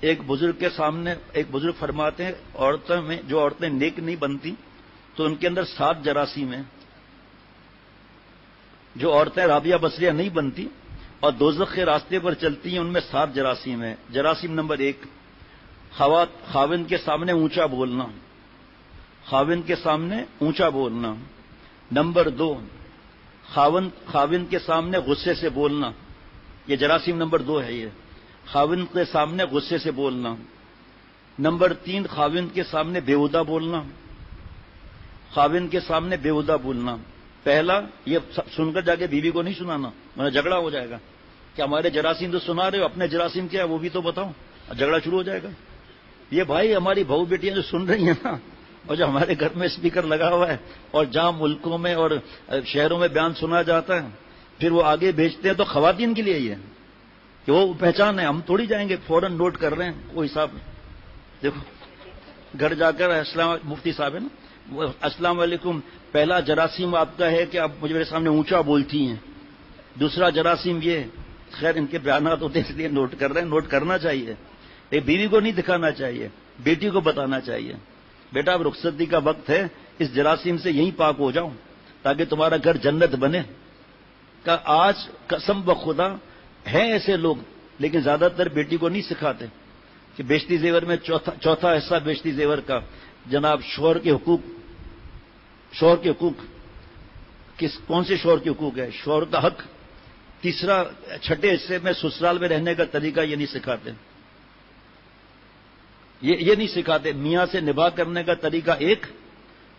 ایک بزرگ فرماتے ہیں عورتوں میں جو عورتیں نیک نہیں بنتی تو ان کے اندر 7 جراثیم ہیں. جو عورتیں رابعہ بصریہ نہیں بنتی اور دوزخ کے راستے پر چلتی ہیں ان میں 7 جراثیم ہیں. جراثیم نمبر 1 خاوند کے سامنے اونچا بولنا. خاوند کے سامنے اونچا بولنا. نمبر 2 خاوند کے سامنے غصے سے بولنا. یہ جراثیم نمبر 2 ہے. یہ خاوند کے سامنے غصے سے بولنا. نمبر 3 خاوند کے سامنے بیہودہ بولنا. خاوند کے سامنے بیہودہ بولنا. پہلا یہ سن کر جا کے بیوی کو نہیں سنانا ورنہ جھگڑا ہو جائے گا کہ ہمارے جراثیم تو سنا رہے ہو, اپنے جراثیم کیا ہے وہ بھی تو بتاؤ. جھگڑا شروع ہو جائے گا. یہ بھائی ہماری بہو بیٹیاں جو سن رہی ہیں نا, اور جو ہمارے گھر میں اسپیکر لگا ہوا ہے اور جہاں ملکوں میں اور شہروں میں بیان سنا جاتا ہے پھر وہ آگے بھیجتے ہیں تو خواتین کے لیے یہ کہ وہ پہچان ہے. ہم تھوڑی جائیں گے فوراً نوٹ کر رہے ہیں کوئی صاحب. دیکھو گھر جا کر السلام مفتی صاحب ہے نا, السلام علیکم, پہلا جراثیم آپ کا ہے کہ آپ مجھے میرے سامنے اونچا بولتی ہیں. دوسرا جراثیم یہ, خیر ان کے بیانات ہوتے اس لیے نوٹ کر رہے ہیں, نوٹ کرنا چاہیے. ایک بیوی کو نہیں دکھانا چاہیے, بیٹی کو بتانا چاہیے بیٹا اب رخصتی کا وقت ہے, اس جراثیم سے یہیں پاک ہو جاؤ تاکہ تمہارا گھر جنت بنے. کہ آج قسم بخدا ہیں ایسے لوگ لیکن زیادہ تر بیٹی کو نہیں سکھاتے کہ بیشتی زیور میں چوتھا حصہ بیشتی زیور کا جناب شوہر کے حقوق. شوہر کے حقوق کون سے شوہر کے حقوق ہے؟ شوہر کا حق. تیسرا چھٹے حصے میں سسرال میں رہنے کا طریقہ یہ نہیں سکھاتے. یہ نہیں سکھاتے. میاں سے نباہ کرنے کا طریقہ 1,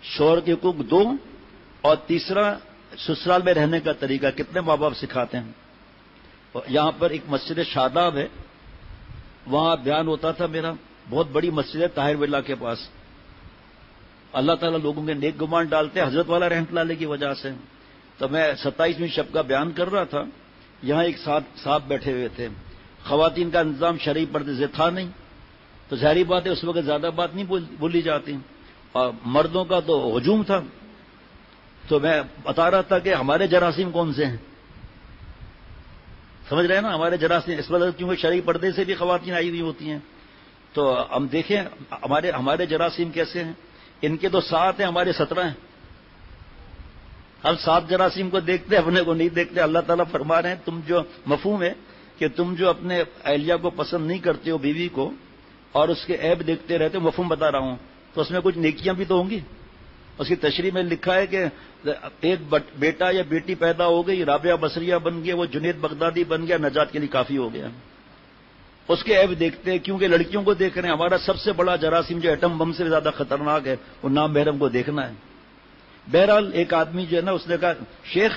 شوہر کے حقوق 2 اور تیسرا سسرال میں رہنے کا طریقہ. کتنے ماں باپ سکھاتے ہیں؟ یہاں پر ایک مسجد شاداب ہے, وہاں بیان ہوتا تھا میرا. بہت بڑی مسجد ہے طاہر ولا کے پاس. اللہ تعالیٰ لوگوں کے نیک گمان ڈالتے حضرت والا رحمت اللہ علیہ کی وجہ سے. تو میں 27ویں شب کا بیان کر رہا تھا, یہاں ایک صاحب بیٹھے ہوئے تھے. خواتین کا انتظام شرعی پردے سے تھا نہیں, تو ظاہری بات ہے اس وقت زیادہ بات نہیں بولی جاتی, اور مردوں کا تو ہجوم تھا. تو میں بتا رہا تھا کہ ہمارے جراثیم کون سے ہیں, سمجھ رہے ہیں نا, ہمارے جراثیم اس وجہ کیونکہ شرعی پردے سے بھی خواتین آئی ہوئی ہوتی ہیں. تو ہم دیکھیں ہمارے جراثیم کیسے ہیں. ان کے تو 7 ہیں, ہمارے 17 ہیں. ہم 7 جراثیم کو دیکھتے اپنے کو نہیں دیکھتے. اللہ تعالیٰ فرما رہے ہیں تم جو مفہوم ہے کہ تم جو اپنے اہلیہ کو پسند نہیں کرتے ہو بیوی کو اور اس کے عیب دیکھتے رہتے ہو, مفہوم بتا رہا ہوں, تو اس میں کچھ نیکیاں بھی تو ہوں گی. اس کی تشریح میں لکھا ہے کہ ایک بیٹا یا بیٹی پیدا ہو گئی, رابعہ بصریہ بن گیا, وہ جنید بغدادی بن گیا, نجات کے لیے کافی ہو گیا. اس کے عیب دیکھتے ہیں کیونکہ لڑکیوں کو دیکھ رہے ہیں. ہمارا سب سے بڑا جراثیم جو ایٹم بم سے زیادہ خطرناک ہے وہ نام محرم کو دیکھنا ہے. بہرحال ایک آدمی جو ہے نا اس نے کہا شیخ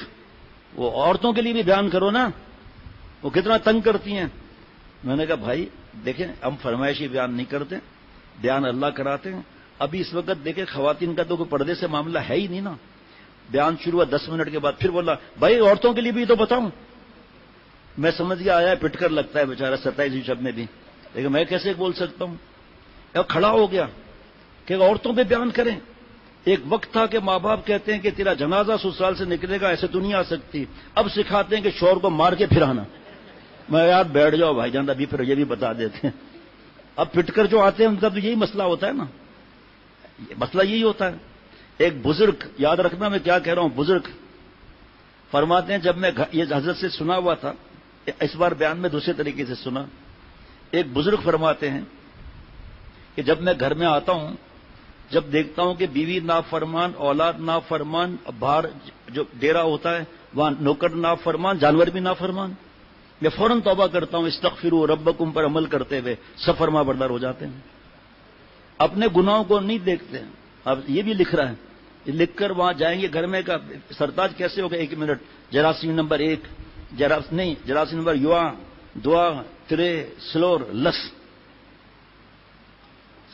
وہ عورتوں کے لیے بھی بیان کرو نا, وہ کتنا تنگ کرتی ہیں. میں نے کہا بھائی دیکھیں ہم فرمائشی بیان نہیں کرتے, بیان اللہ کراتے ہیں. ابھی اس وقت دیکھیں خواتین کا تو کوئی پردے سے معاملہ ہے ہی نہیں نا. بیان شروع ہوا 10 منٹ کے بعد پھر بولا بھائی عورتوں کے لیے بھی تو بتاؤں. میں سمجھ گیا آیا پٹ کر لگتا ہے بیچارہ 27ویں شب میں بھی, لیکن میں کیسے بول سکتا ہوں. کھڑا ہو گیا کہ عورتوں پہ بیان کریں. ایک وقت تھا کہ ماں باپ کہتے ہیں کہ تیرا جنازہ سسرال سے نکلے گا, ایسے تو نہیں آ سکتی. اب سکھاتے ہیں کہ شوہر کو مار کے پھر آنا. میں یار بیٹھ جاؤ بھائی جان, ابھی پھر یہ بھی بتا دیتے ہیں. اب پٹ کر جو آتے ہیں ان کا تو یہی مسئلہ ہوتا ہے نا, مسئلہ یہی ہوتا ہے. ایک بزرگ, یاد رکھنا میں کیا کہہ رہا ہوں, بزرگ فرماتے ہیں جب میں یہ حضرت سے سنا ہوا تھا, اس بار بیان میں دوسرے طریقے سے سنا. ایک بزرگ فرماتے ہیں کہ جب میں گھر میں آتا ہوں, جب دیکھتا ہوں کہ بیوی نافرمان, اولاد نافرمان, باہر جو ڈیرا ہوتا ہے وہاں نوکر نافرمان, جانور بھی نافرمان, میں فوراً توبہ کرتا ہوں استغفروا ربکم پر عمل کرتے ہوئے سب فرما بردار ہو جاتے ہیں. اپنے گناہوں کو نہیں دیکھتے ہیں. اب یہ بھی لکھ رہا ہے, یہ لکھ کر وہاں جائیں گے گھر میں کا سرتاج کیسے ہوگا. 1 منٹ. جراثیم نمبر 1 جراثیم نمبر یوا, دعا, ترے, سلور, لس.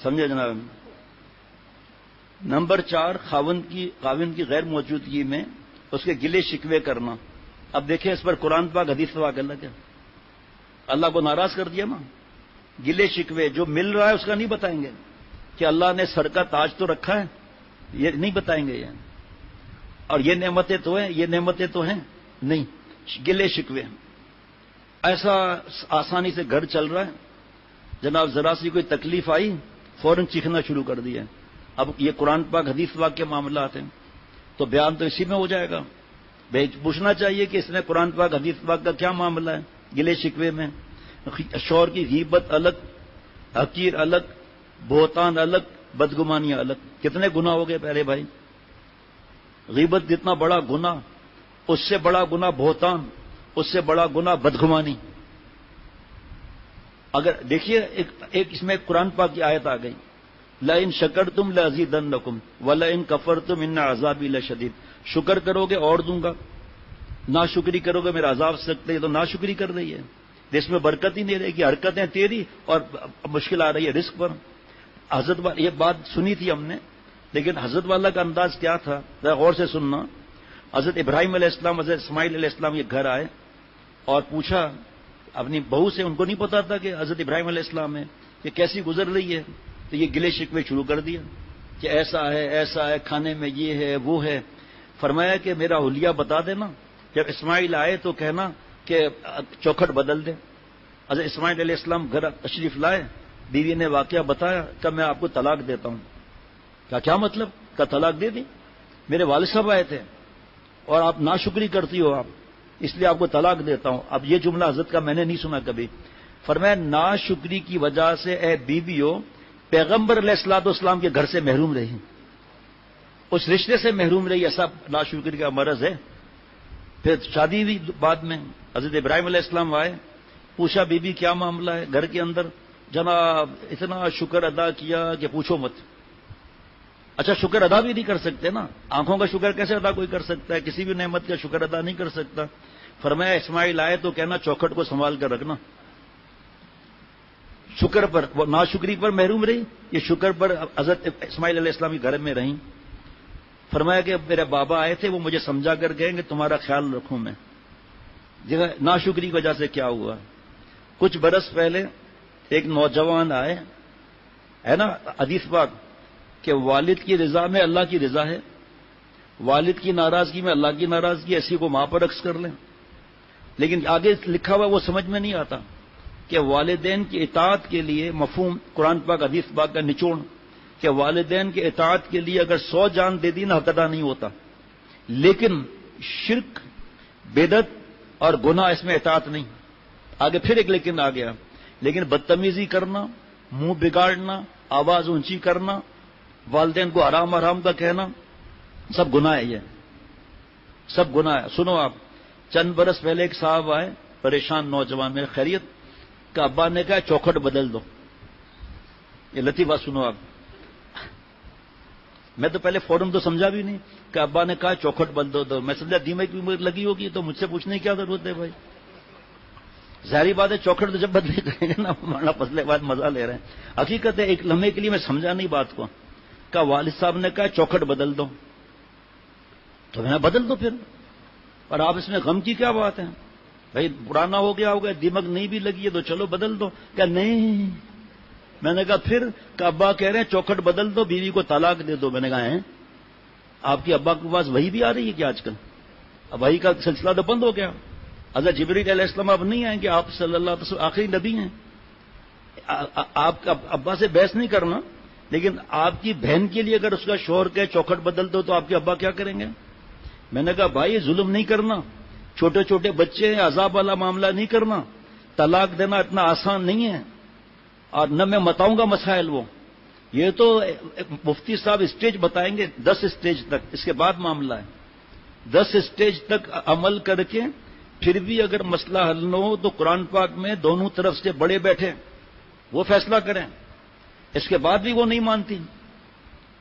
سمجھے جناب. نمبر 4 خاوند کی غیر موجودگی میں اس کے گلے شکوے کرنا. اب دیکھیں اس پر قرآن پاک حدیث پاک اللہ کیا, اللہ کو ناراض کر دیا نا. گلے شکوے جو مل رہا ہے اس کا نہیں بتائیں گے کہ اللہ نے سر کا تاج تو رکھا ہے, یہ نہیں بتائیں گے. یہ اور یہ نعمتیں تو ہیں, یہ نعمتیں تو ہیں نہیں. گلے شکوے ایسا آسانی سے گھر چل رہا ہے, جناب ذرا سی کوئی تکلیف آئی فوراً چیخنا شروع کر دیا. اب یہ قرآن پاک حدیث پاک کے معاملات ہیں تو بیان تو اسی میں ہو جائے گا. پوچھنا چاہیے کہ اس نے قرآن پاک حدیث پاک کا کیا معاملہ ہے. گلے شکوے میں شوہر کی غیبت الگ، حقیر الگ، بہتان الگ، بدگمانیاں الگ. کتنے گناہ ہو گئے پہلے بھائی. غیبت جتنا بڑا گناہ، اس سے بڑا گناہ بہتان، اس سے بڑا گناہ بدگمانی. اگر دیکھیے ایک اس میں قرآن پاک کی آیت آ گئی، لَإِن شَكَرْتُمْ لَأَزِيدَنَّكُمْ وَلَئِن كَفَرْتُمْ إِنَّ عَذَابِي لَشَدِيدٌ. شکر کرو گے اور دوں گا، ناشکری کرو گے میرا عذاب سخت ہے. یہ تو ناشکری کر رہی ہے، اس میں برکت ہی نہیں رہے گی. حرکتیں تیری اور مشکل آ رہی ہے رزق پر. حضرت یہ بات سنی تھی ہم نے، لیکن حضرت والا کا انداز کیا تھا ذرا غور سے سننا. حضرت ابراہیم علیہ السلام، حضرت اسماعیل علیہ السلام یہ گھر آئے اور پوچھا اپنی بہو سے. ان کو نہیں پتا تھا کہ حضرت ابراہیم علیہ السلام ہے، کہ کیسی گزر رہی ہے. تو یہ گلے شکوے شروع کر دیا کہ ایسا ہے کھانے میں یہ ہے وہ ہے. فرمایا کہ میرا حلیہ بتا دینا، جب اسماعیل آئے تو کہنا کہ چوکھٹ بدل دے. حضرت اسماعیل علیہ السلام گھر تشریف لائے، بیوی نے واقعہ بتایا کہ میں آپ کو طلاق دیتا ہوں. کیا مطلب؟ کا طلاق دے دی؟ میرے والد صاحب آئے تھے اور آپ ناشکری کرتی ہو آپ، اس لیے آپ کو طلاق دیتا ہوں. اب یہ جملہ حضرت کا میں نے نہیں سنا کبھی. فرمایا ناشکری کی وجہ سے اے بیویو پیغمبر علیہ الصلوۃ والسلام کے گھر سے محروم رہی، اس رشتے سے محروم رہی. ایسا ناشکری کا مرض ہے. پھر شادی ہوئی بعد میں. حضرت ابراہیم علیہ السلام آئے، پوچھا بی بی کیا معاملہ ہے گھر کے اندر. جناب اتنا شکر ادا کیا کہ پوچھو مت. اچھا شکر ادا بھی نہیں کر سکتے نا، آنکھوں کا شکر کیسے ادا کوئی کر سکتا ہے؟ کسی بھی نعمت کا شکر ادا نہیں کر سکتا. فرمایا اسماعیل آئے تو کہنا چوکھٹ کو سنبھال کر رکھنا. شکر پر، وہ ناشکری پر محروم رہی، یہ شکر پر حضرت اسماعیل علیہ السلام کے گھر میں رہیں. فرمایا کہ میرے بابا آئے تھے، وہ مجھے سمجھا کر گئے کہ تمہارا خیال رکھوں میں. ناشکری کی وجہ سے کیا ہوا؟ کچھ برس پہلے ایک نوجوان آئے، ہے نا حدیث پاک کہ والد کی رضا میں اللہ کی رضا ہے، والد کی ناراضگی میں اللہ کی ناراضگی. ایسی کو ماں پر عکس کر لیں. لیکن آگے لکھا ہوا وہ سمجھ میں نہیں آتا کہ والدین کی اطاعت کے لیے مفہوم قرآن پاک حدیث پاک کا نچوڑ کہ والدین کی اطاعت کے لیے اگر 100 جان دے دی نہ حق ادا نہیں ہوتا. لیکن شرک، بدعت اور گناہ اس میں اطاعت نہیں. آگے پھر ایک لیکن آ گیا، لیکن بدتمیزی کرنا، منہ بگاڑنا، آواز اونچی کرنا، والدین کو حرام کا کہنا، سب گناہ ہے. یہ سب گناہ ہے. سنو آپ، چند برس پہلے ایک صاحب آئے پریشان نوجوان، میں خیریت کا ابا نے کہا چوکھٹ بدل دو. یہ لطیفہ سنو آپ. میں تو پہلے فوراً تو سمجھا بھی نہیں کہ ابا نے کہا چوکھٹ بدل دو. میں سمجھا دیمک کی لگی ہوگی تو مجھ سے پوچھنے کی کیا ضرورت ہے بھائی. ظاہری بات ہے چوکھٹ تو جب بدلے کریں گے نا، ہمارا فضلے بعد مزہ لے رہے ہیں. حقیقت ہے ایک لمحے کے لیے میں سمجھا نہیں بات کو. کہ والد صاحب نے کہا چوکھٹ بدل دو تو میں بدل دو پھر. اور آپ اس میں غم کی کیا بات ہے بھائی؟ پرانا ہو گیا دیمک نہیں بھی لگی ہے تو چلو بدل دو. کہ نہیں، میں نے کہا پھر کہ ابا کہہ رہے ہیں چوکھٹ بدل دو، بیوی کو طلاق دے دو. میں نے کہا ہیں آپ کی ابا کے پاس وہی بھی آ رہی ہے کہ آج کل؟ اب وہی کا سلسلہ تو بند ہو گیا. حضرت جبریل علیہ السلام اب نہیں آئیں گے، آپ صلی اللہ علیہ وسلم آخری نبی ہیں. آپ کا ابا سے بحث نہیں کرنا، لیکن آپ کی بہن کے لیے اگر اس کا شوہر کہے چوکھٹ بدل دو تو آپ کے ابا کیا کریں گے؟ میں نے کہا بھائی ظلم نہیں کرنا، چھوٹے چھوٹے بچے ہیں، عذاب والا معاملہ نہیں کرنا. طلاق دینا اتنا آسان نہیں ہے، اور نہ میں بتاؤں گا مسائل. وہ یہ تو مفتی صاحب اسٹیج بتائیں گے 10 اسٹیج تک، اس کے بعد معاملہ ہے. 10 اسٹیج تک عمل کر کے پھر بھی اگر مسئلہ حل نہ ہو تو قرآن پاک میں دونوں طرف سے بڑے بیٹھے وہ فیصلہ کریں. اس کے بعد بھی وہ نہیں مانتی،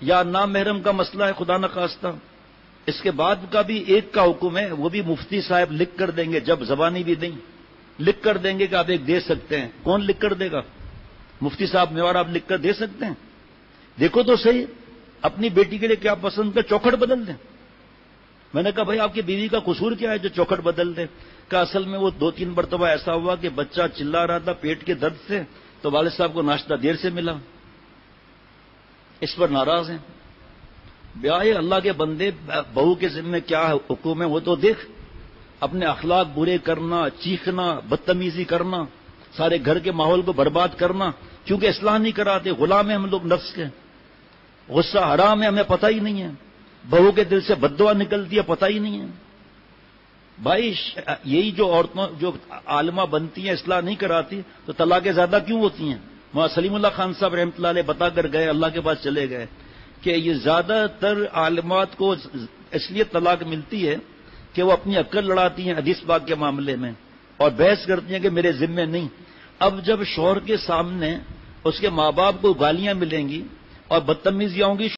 یا نامحرم کا مسئلہ ہے خدا نخواستہ، اس کے بعد کا بھی ایک کا حکم ہے، وہ بھی مفتی صاحب لکھ کر دیں گے، جب زبانی بھی نہیں لکھ کر دیں گے کہ آپ ایک دے سکتے ہیں. کون لکھ کر دے گا؟ مفتی صاحب میوار آپ لکھ کر دے سکتے ہیں؟ دیکھو تو صحیح اپنی بیٹی کے لیے کیا پسند ہے، چوکھٹ بدل دیں. میں نے کہا بھائی آپ کی بیوی کا قصور کیا ہے جو چوکھٹ بدل دے؟ کہ اصل میں وہ 2-3 مرتبہ ایسا ہوا کہ بچہ چلا رہا تھا پیٹ کے درد سے، تو والد صاحب کو ناشتہ دیر سے ملا، اس پر ناراض ہیں. بیائے اللہ کے بندے، بہو کے ذمہ کیا حکم ہے وہ تو دیکھ. اپنے اخلاق برے کرنا، چیخنا، بدتمیزی کرنا، سارے گھر کے ماحول کو برباد کرنا، کیونکہ اصلاح نہیں کراتے، غلام ہیں ہم لوگ نفس کے، غصہ حرام ہے ہمیں پتہ ہی نہیں ہے، بہو کے دل سے بددعا نکلتی ہے پتہ ہی نہیں ہے۔ بھائی یہی جو عورتوں جو عالمہ بنتی ہیں اصلاح نہیں کراتی تو طلاقیں زیادہ کیوں ہوتی ہیں؟ مولانا سلیم اللہ خان صاحب رحمۃ اللہ علیہ بتا کر گئے، اللہ کے پاس چلے گئے کہ یہ زیادہ تر عالمات کو اس لیے طلاق ملتی ہے کہ وہ اپنی عقل لڑاتی ہیں حدیث پاک کے معاملے میں اور بحث کرتی ہیں کہ میرے ذمے نہیں۔ اب جب شوہر کے سامنے اس کے ماں باپ کو گالیاں ملیں گی اور بدتمیزیاں ہوں گی،